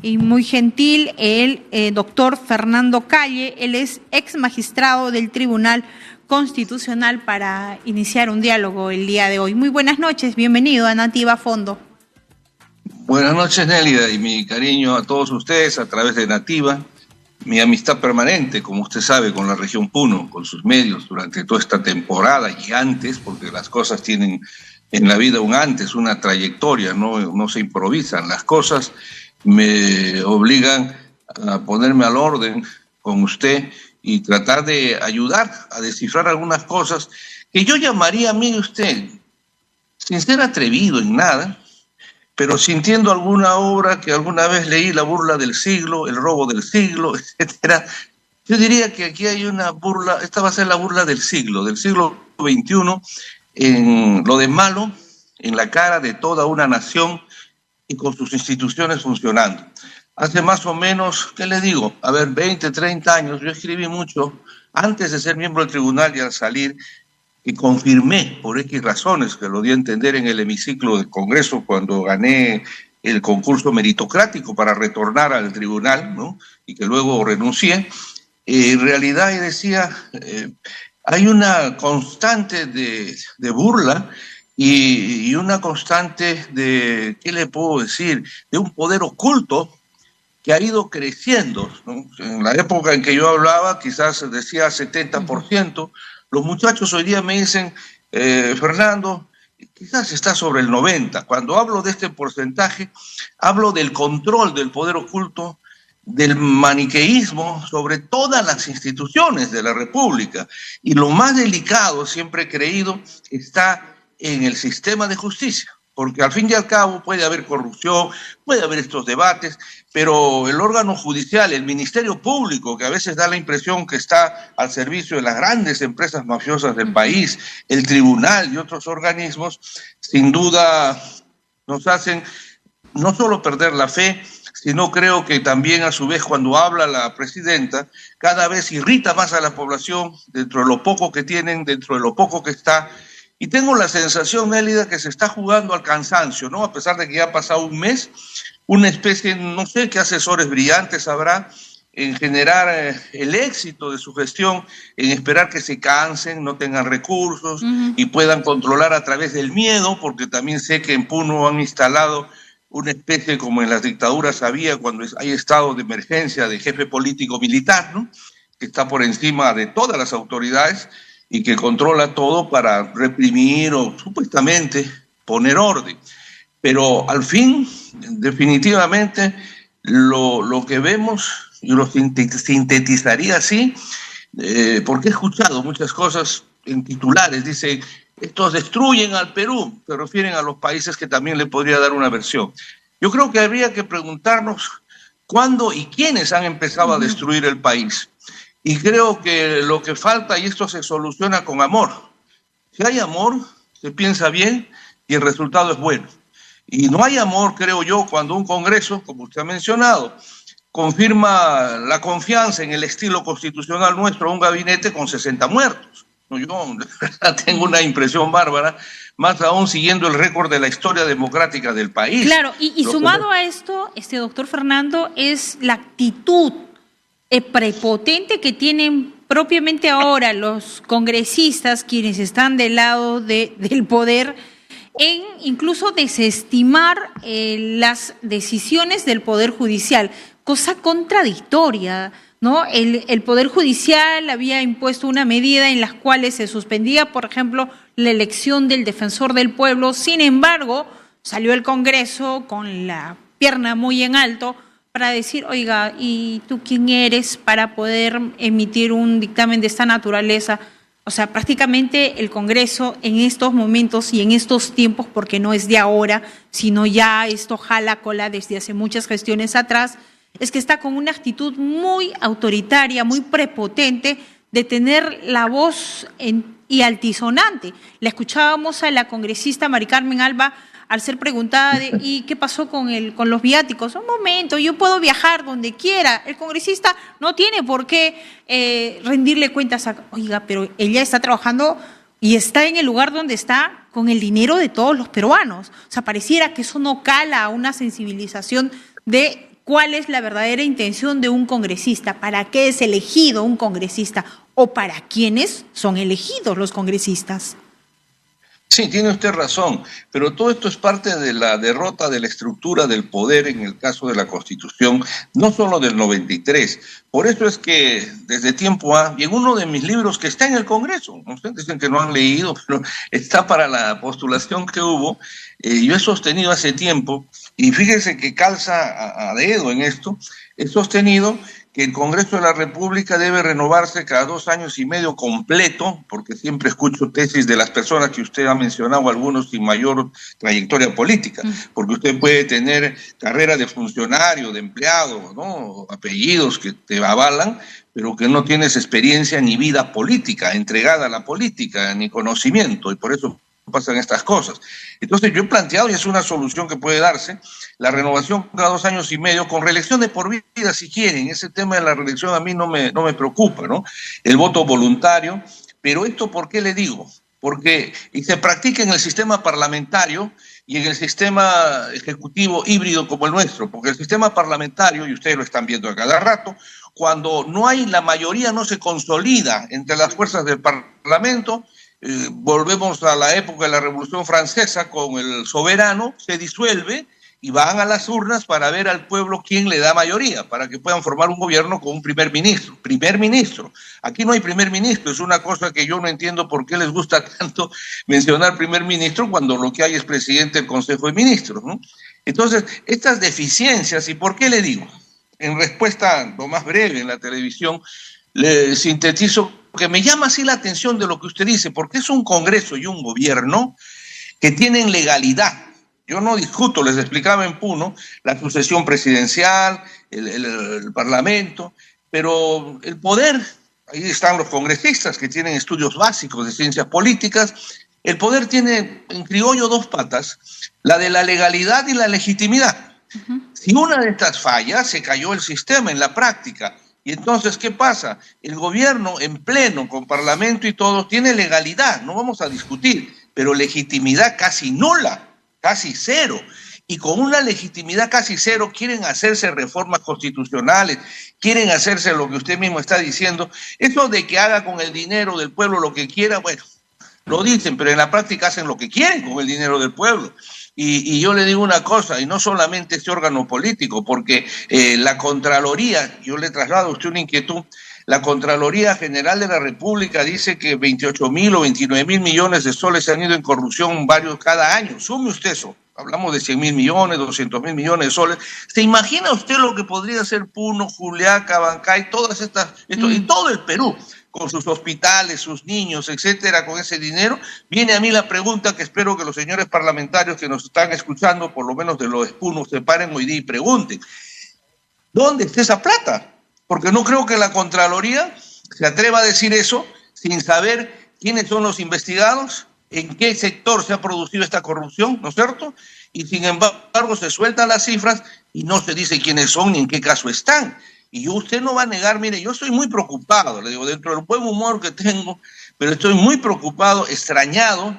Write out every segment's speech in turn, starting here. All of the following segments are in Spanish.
y muy gentil el doctor Fernando Calle. Él es ex magistrado del Tribunal Constitucional, para iniciar un diálogo el día de hoy. Muy buenas noches, bienvenido a Nativa Fondo. Buenas noches, Nélida, y mi cariño a todos ustedes a través de Nativa, mi amistad permanente, como usted sabe, con la región Puno, con sus medios durante toda esta temporada y antes, porque las cosas tienen en la vida un antes, una trayectoria, no se improvisan. Las cosas me obligan a ponerme al orden con usted y tratar de ayudar a descifrar algunas cosas que yo llamaría, mire usted, sin ser atrevido en nada, pero sintiendo alguna obra que alguna vez leí, La burla del siglo, El robo del siglo, etcétera. Yo diría que aquí hay una burla, esta va a ser la burla del siglo XXI, en lo de malo, en la cara de toda una nación y con sus instituciones funcionando. Hace más o menos, ¿qué le digo? 20, 30 años, yo escribí mucho antes de ser miembro del tribunal y al salir, y confirmé por X razones, que lo di a entender en el hemiciclo del Congreso cuando gané el concurso meritocrático para retornar al tribunal, ¿no? Y que luego renuncié. En realidad, decía, hay una constante de burla y una constante de, ¿qué le puedo decir?, de un poder oculto que ha ido creciendo, ¿no? En la época en que yo hablaba, quizás decía 70%, los muchachos hoy día me dicen, Fernando, quizás está sobre el 90%. Cuando hablo de este porcentaje, hablo del control del poder oculto, del maniqueísmo sobre todas las instituciones de la República. Y lo más delicado, siempre he creído, está en el sistema de justicia. Porque al fin y al cabo puede haber corrupción, puede haber estos debates, pero el órgano judicial, el Ministerio Público, que a veces da la impresión que está al servicio de las grandes empresas mafiosas del país, el tribunal y otros organismos, sin duda nos hacen no solo perder la fe, sino creo que también a su vez cuando habla la presidenta, cada vez irrita más a la población dentro de lo poco que tienen, dentro de lo poco que está. Y tengo la sensación, Nélida, que se está jugando al cansancio, ¿no? A pesar de que ya ha pasado un mes, una especie, no sé qué asesores brillantes habrá en generar el éxito de su gestión, en esperar que se cansen, no tengan recursos y puedan controlar a través del miedo, porque también sé que en Puno han instalado una especie como en las dictaduras había cuando hay estado de emergencia de jefe político militar, ¿no? Que está por encima de todas las autoridades y que controla todo para reprimir o supuestamente poner orden. Pero al fin, definitivamente, lo que vemos, yo lo sintetizaría así, porque he escuchado muchas cosas en titulares, dice, estos destruyen al Perú, se refieren a los países que también le podría dar una versión. Yo creo que habría que preguntarnos cuándo y quiénes han empezado a destruir el país. Y creo que lo que falta, y esto se soluciona con amor. Si hay amor, se piensa bien y el resultado es bueno. Y no hay amor, creo yo, cuando un Congreso, como usted ha mencionado, confirma la confianza en el estilo constitucional nuestro a un gabinete con 60 muertos. Yo tengo una impresión bárbara, más aún siguiendo el récord de la historia democrática del país. Claro, y sumado a esto, doctor Fernando, es la actitud prepotente que tienen propiamente ahora los congresistas, quienes están del lado del poder, en incluso desestimar las decisiones del Poder Judicial, cosa contradictoria, ¿no? El Poder Judicial había impuesto una medida en la cual se suspendía, por ejemplo, la elección del defensor del pueblo. Sin embargo, salió el Congreso con la pierna muy en alto para decir, oiga, ¿y tú quién eres para poder emitir un dictamen de esta naturaleza? O sea, prácticamente el Congreso en estos momentos y en estos tiempos, porque no es de ahora, sino ya esto jala cola desde hace muchas gestiones atrás, es que está con una actitud muy autoritaria, muy prepotente, de tener la voz y altisonante. La escuchábamos a la congresista Mari Carmen Alba al ser preguntada ¿y qué pasó con los viáticos? Un momento, yo puedo viajar donde quiera. El congresista no tiene por qué rendirle cuentas a... Oiga, pero ella está trabajando y está en el lugar donde está con el dinero de todos los peruanos. O sea, pareciera que eso no cala a una sensibilización de cuál es la verdadera intención de un congresista, para qué es elegido un congresista o para quiénes son elegidos los congresistas. Sí, tiene usted razón, pero todo esto es parte de la derrota de la estructura del poder en el caso de la Constitución, no solo del 93. Por eso es que desde tiempo y en uno de mis libros que está en el Congreso, ustedes dicen que no han leído, pero está para la postulación que hubo, yo he sostenido hace tiempo, y fíjense que calza a dedo en esto, he sostenido que el Congreso de la República debe renovarse cada 2 años y medio completo, porque siempre escucho tesis de las personas que usted ha mencionado, algunos sin mayor trayectoria política, porque usted puede tener carrera de funcionario, de empleado, ¿no? Apellidos que te avalan, pero que no tienes experiencia ni vida política, entregada a la política, ni conocimiento, y por eso pasan estas cosas. Entonces yo he planteado, y es una solución que puede darse, la renovación cada 2 años y medio, con reelección de por vida si quieren. Ese tema de la reelección a mí no me preocupa, ¿no? El voto voluntario, pero esto ¿por qué le digo? Porque se practica en el sistema parlamentario y en el sistema ejecutivo híbrido como el nuestro, porque el sistema parlamentario, y ustedes lo están viendo a cada rato, cuando no hay la mayoría, no se consolida entre las fuerzas del Parlamento. Volvemos a la época de la Revolución Francesa con el soberano, se disuelve y van a las urnas para ver al pueblo quién le da mayoría, para que puedan formar un gobierno con un primer ministro. Primer ministro. Aquí no hay primer ministro, es una cosa que yo no entiendo por qué les gusta tanto mencionar primer ministro cuando lo que hay es presidente del Consejo de Ministros, ¿no? Entonces, estas deficiencias, ¿y por qué le digo? En respuesta, lo más breve en la televisión, le sintetizo que me llama así la atención de lo que usted dice, porque es un Congreso y un gobierno que tienen legalidad. Yo no discuto, les explicaba en Puno, la sucesión presidencial, el Parlamento, pero el poder, ahí están los congresistas que tienen estudios básicos de ciencias políticas, el poder tiene en criollo 2 patas, la de la legalidad y la legitimidad. Si una de estas falla, se cayó el sistema en la práctica. Y entonces, ¿qué pasa? El gobierno en pleno, con parlamento y todo, tiene legalidad, no vamos a discutir, pero legitimidad casi nula, casi cero. Y con una legitimidad casi cero quieren hacerse reformas constitucionales, quieren hacerse lo que usted mismo está diciendo. Eso de que haga con el dinero del pueblo lo que quiera, bueno, lo dicen, pero en la práctica hacen lo que quieren con el dinero del pueblo. Y yo le digo una cosa, y no solamente este órgano político, porque la Contraloría, yo le traslado a usted una inquietud, la Contraloría General de la República dice que 28.000 o 29.000 millones de soles se han ido en corrupción varios cada año. Sume usted eso. Hablamos de 100.000 millones, 200.000 millones de soles. ¿Se imagina usted lo que podría ser Puno, Juliaca, Bancay, todas estas, y todo el Perú, con sus hospitales, sus niños, etcétera, con ese dinero? Viene a mí la pregunta que espero que los señores parlamentarios que nos están escuchando, por lo menos de los Punos, se paren hoy día y pregunten, ¿dónde está esa plata? Porque no creo que la Contraloría se atreva a decir eso sin saber quiénes son los investigados, en qué sector se ha producido esta corrupción, ¿no es cierto? Y sin embargo se sueltan las cifras y no se dice quiénes son ni en qué caso están. Y usted no va a negar, mire, yo estoy muy preocupado, le digo, dentro del buen humor que tengo, pero estoy muy preocupado, extrañado,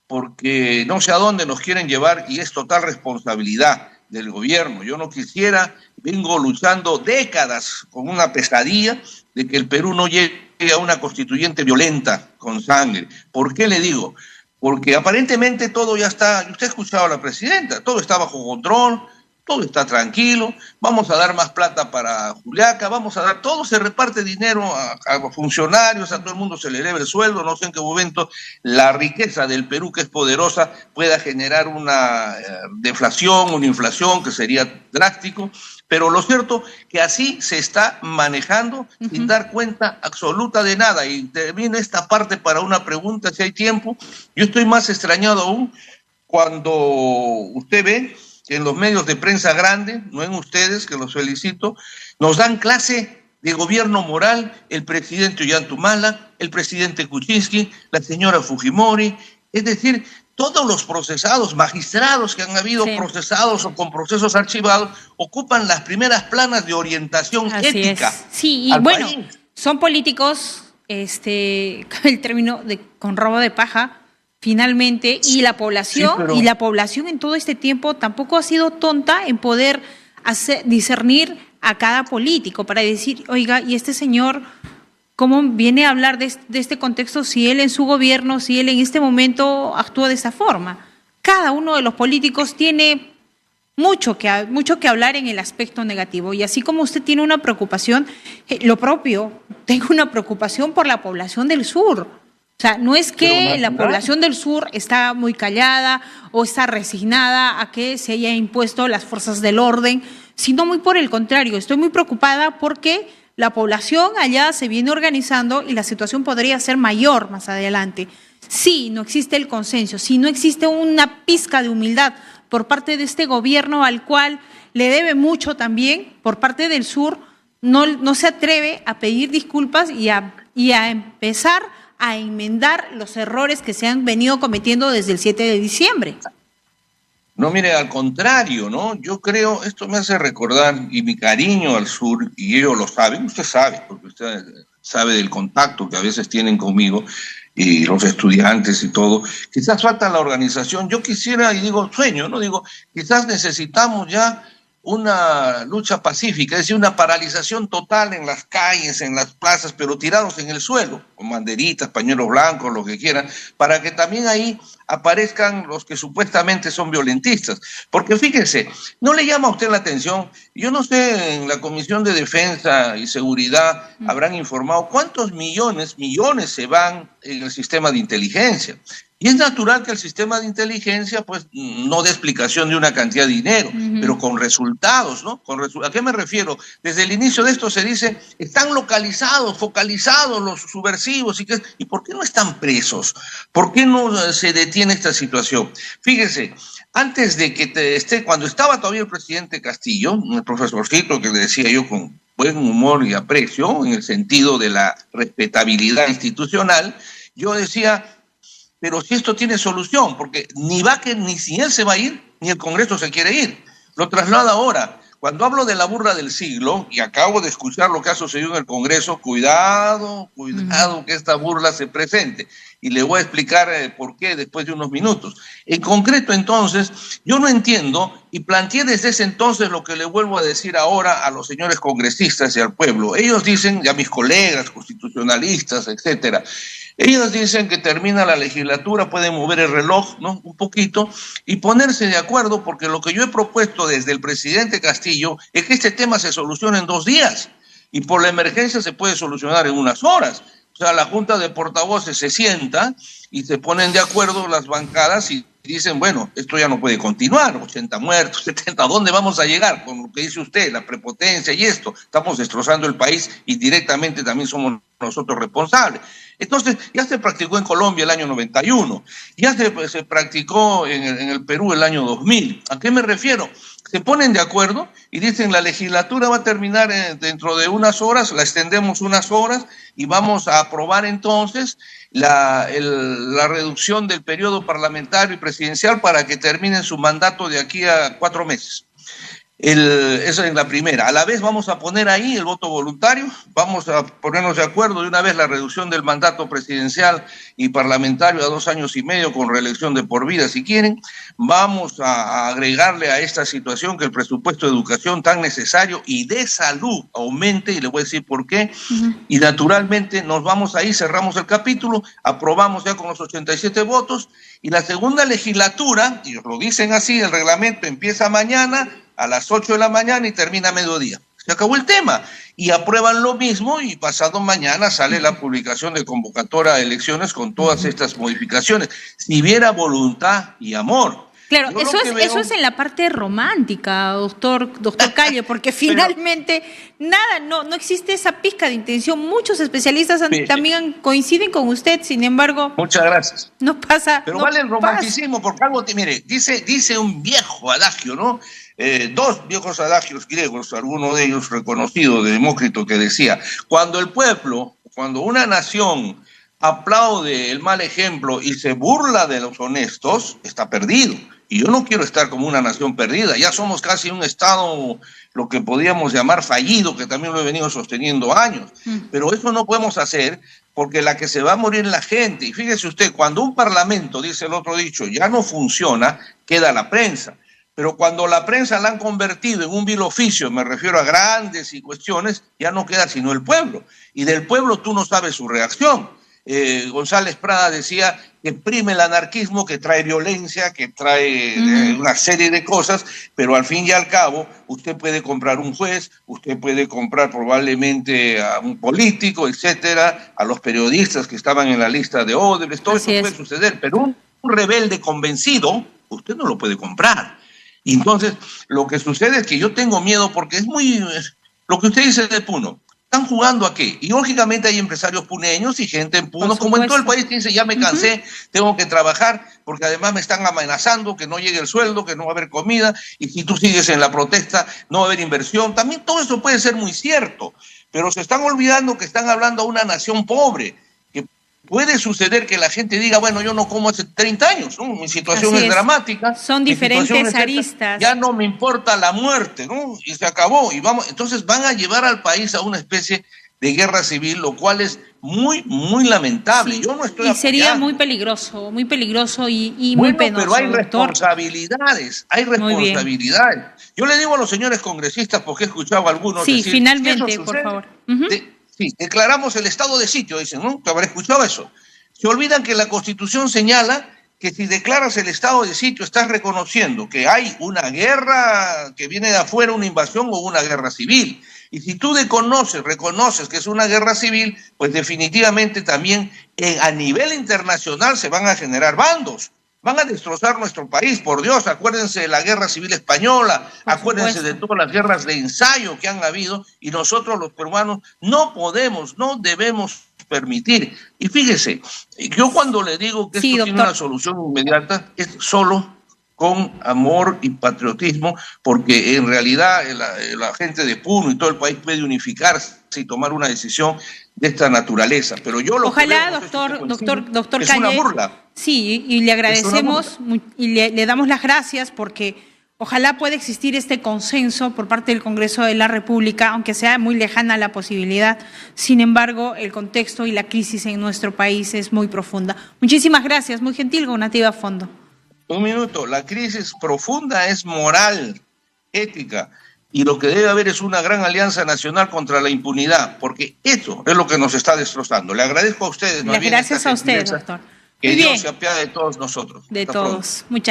porque no sé a dónde nos quieren llevar y es total responsabilidad del gobierno. Yo no quisiera, vengo luchando décadas con una pesadilla de que el Perú no llegue a una constituyente violenta con sangre. ¿Por qué le digo? Porque aparentemente todo ya está, usted ha escuchado a la presidenta, todo está bajo control, todo está tranquilo, vamos a dar más plata para Juliaca, vamos a dar, todo se reparte dinero a funcionarios, a todo el mundo se le eleva el sueldo, no sé en qué momento la riqueza del Perú, que es poderosa, pueda generar una deflación, una inflación que sería drástico, pero lo cierto que así se está manejando sin dar cuenta absoluta de nada. Y termino esta parte para una pregunta, si hay tiempo. Yo estoy más extrañado aún cuando usted ve que en los medios de prensa grande, no en ustedes, que los felicito, nos dan clase de gobierno moral el presidente Ollantumala, el presidente Kuczynski, la señora Fujimori, es decir, todos los procesados, magistrados que han habido procesados o con procesos archivados, ocupan las primeras planas de orientación ética. Es. Sí, y bueno, país. Son políticos, el término con robo de paja, finalmente, y la población, en todo este tiempo tampoco ha sido tonta en poder discernir a cada político para decir, oiga, ¿y este señor cómo viene a hablar de este contexto si él en su gobierno, si él en este momento actúa de esa forma? Cada uno de los políticos tiene mucho que hablar en el aspecto negativo. Y así como usted tiene una preocupación, lo propio, tengo una preocupación por la población del sur. O sea, no es que la población del sur está muy callada o está resignada a que se haya impuesto las fuerzas del orden, sino muy por el contrario. Estoy muy preocupada porque la población allá se viene organizando y la situación podría ser mayor más adelante. Sí, no existe el consenso, si no existe una pizca de humildad por parte de este gobierno al cual le debe mucho también, por parte del sur, no se atreve a pedir disculpas y a empezar a enmendar los errores que se han venido cometiendo desde el 7 de diciembre. No, mire, al contrario, ¿no? Yo creo, esto me hace recordar, y mi cariño al sur, y ellos lo saben, usted sabe, porque usted sabe del contacto que a veces tienen conmigo, y los estudiantes y todo, quizás falta la organización. Yo quisiera, y digo sueño, ¿no? Digo, quizás necesitamos ya una lucha pacífica, es decir, una paralización total en las calles, en las plazas, pero tirados en el suelo, con banderitas, pañuelos blancos, lo que quieran, para que también ahí aparezcan los que supuestamente son violentistas. Porque fíjense, ¿no le llama a usted la atención? Yo no sé, en la Comisión de Defensa y Seguridad habrán informado cuántos millones se van en el sistema de inteligencia. Y es natural que el sistema de inteligencia pues no dé explicación de una cantidad de dinero, pero con resultados, ¿no? ¿A qué me refiero? Desde el inicio de esto se dice, están localizados, focalizados los subversivos, ¿y por qué no están presos? ¿Por qué no se detiene esta situación? Fíjese, antes de que cuando estaba todavía el presidente Castillo, el profesorcito que le decía yo con buen humor y aprecio, en el sentido de la respetabilidad institucional, yo decía, pero si esto tiene solución, porque ni si él se va a ir, ni el Congreso se quiere ir. Lo traslada ahora. Cuando hablo de la burla del siglo, y acabo de escuchar lo que ha sucedido en el Congreso, cuidado que esta burla se presente. Y le voy a explicar por qué después de unos minutos. En concreto, entonces, yo no entiendo, y planteé desde ese entonces lo que le vuelvo a decir ahora a los señores congresistas y al pueblo. Ellos dicen, y a mis colegas constitucionalistas, etcétera, ellos dicen que termina la legislatura, pueden mover el reloj, ¿no? Un poquito y ponerse de acuerdo, porque lo que yo he propuesto desde el presidente Castillo es que este tema se solucione en 2 días y por la emergencia se puede solucionar en unas horas. O sea, la Junta de Portavoces se sienta y se ponen de acuerdo las bancadas y dicen, bueno, esto ya no puede continuar, 80 muertos, 70, ¿a dónde vamos a llegar? Con lo que dice usted, la prepotencia y esto, estamos destrozando el país y directamente también somos nosotros responsables. Entonces, ya se practicó en Colombia el año 91, ya se practicó en el Perú el año 2000. ¿A qué me refiero? Se ponen de acuerdo y dicen la legislatura va a terminar dentro de unas horas, la extendemos unas horas y vamos a aprobar entonces la reducción del periodo parlamentario y presidencial para que terminen su mandato de aquí a 4 meses. Esa es la primera. A la vez vamos a poner ahí el voto voluntario, vamos a ponernos de acuerdo de una vez la reducción del mandato presidencial y parlamentario a 2 años y medio con reelección de por vida si quieren. Vamos a agregarle a esta situación que el presupuesto de educación tan necesario y de salud aumente, y le voy a decir por qué. Y naturalmente nos vamos ahí, cerramos el capítulo, aprobamos ya con los 87 votos y la segunda legislatura, y lo dicen así, el reglamento empieza mañana a las 8 de la mañana y termina a mediodía. Se acabó el tema. Y aprueban lo mismo y pasado mañana sale la publicación de convocatoria a elecciones con todas estas modificaciones. Si hubiera voluntad y amor. Claro, eso es en la parte romántica, doctor Calle, porque finalmente no existe esa pizca de intención. Muchos especialistas también coinciden con usted, sin embargo. Muchas gracias. No pasa. Pero vale el romanticismo, porque algo, mire, dice un viejo adagio, ¿no? 2 viejos adagios griegos, alguno de ellos reconocido de Demócrito, que decía, cuando una nación aplaude el mal ejemplo y se burla de los honestos, está perdido. Y yo no quiero estar como una nación perdida, ya somos casi un estado, lo que podríamos llamar fallido, que también lo he venido sosteniendo años, pero eso no podemos hacer porque la que se va a morir es la gente. Y fíjese usted, cuando un parlamento, dice el otro dicho, ya no funciona, queda la prensa. Pero cuando la prensa la han convertido en un vil oficio, me refiero a grandes y cuestiones, ya no queda sino el pueblo. Y del pueblo tú no sabes su reacción. González Prada decía que prime el anarquismo, que trae violencia, que trae una serie de cosas, pero al fin y al cabo usted puede comprar un juez, usted puede comprar probablemente a un político, etcétera, a los periodistas que estaban en la lista de Odebrecht, todo eso puede suceder, pero un rebelde convencido usted no lo puede comprar. Y entonces lo que sucede es que yo tengo miedo porque es muy... Lo que usted dice de Puno, ¿están jugando a qué? Y lógicamente hay empresarios puneños y gente en Puno, como en todo el país, que dice, ya me cansé, tengo que trabajar, porque además me están amenazando que no llegue el sueldo, que no va a haber comida, y si tú sigues en la protesta, no va a haber inversión. También todo eso puede ser muy cierto, pero se están olvidando que están hablando a una nación pobre, que puede suceder que la gente diga, bueno, yo no como hace 30 años, ¿no? Mi situación es dramática. Son diferentes aristas. Ya no me importa la muerte, ¿no? Y se acabó. Y vamos, entonces van a llevar al país a una especie de guerra civil, lo cual es muy, muy lamentable. Sí. Yo no estoy y sería apoyando. muy peligroso y muy penoso. Pero hay doctor. responsabilidades, hay responsabilidades. Yo le digo a los señores congresistas, porque he escuchado a algunos decir, finalmente, sucede, por favor. Sí, declaramos el estado de sitio, dicen, ¿no? ¿Te habrá escuchado eso? Se olvidan que la Constitución señala que si declaras el estado de sitio estás reconociendo que hay una guerra que viene de afuera, una invasión o una guerra civil. Y si tú reconoces que es una guerra civil, pues definitivamente también a nivel internacional se van a generar bandos. Van a destrozar nuestro país, por Dios, acuérdense de la guerra civil española, acuérdense de todas las guerras de ensayo que han habido, y nosotros los peruanos no podemos, no debemos permitir. Y fíjese, yo cuando le digo que esto tiene una solución inmediata, es solo con amor y patriotismo, porque en realidad la gente de Puno y todo el país puede unificarse y tomar una decisión de esta naturaleza. Pero yo lo Ojalá, que veo, doctor es Calle, una burla. Sí, y le agradecemos y le damos las gracias porque ojalá pueda existir este consenso por parte del Congreso de la República, aunque sea muy lejana la posibilidad. Sin embargo, el contexto y la crisis en nuestro país es muy profunda. Muchísimas gracias, muy gentil, Gonativa a fondo. Un minuto, la crisis profunda es moral, ética, y lo que debe haber es una gran alianza nacional contra la impunidad, porque eso es lo que nos está destrozando. Le agradezco a ustedes. Gracias a usted, doctor. Que Dios se apiade de todos nosotros. De todos. Muchas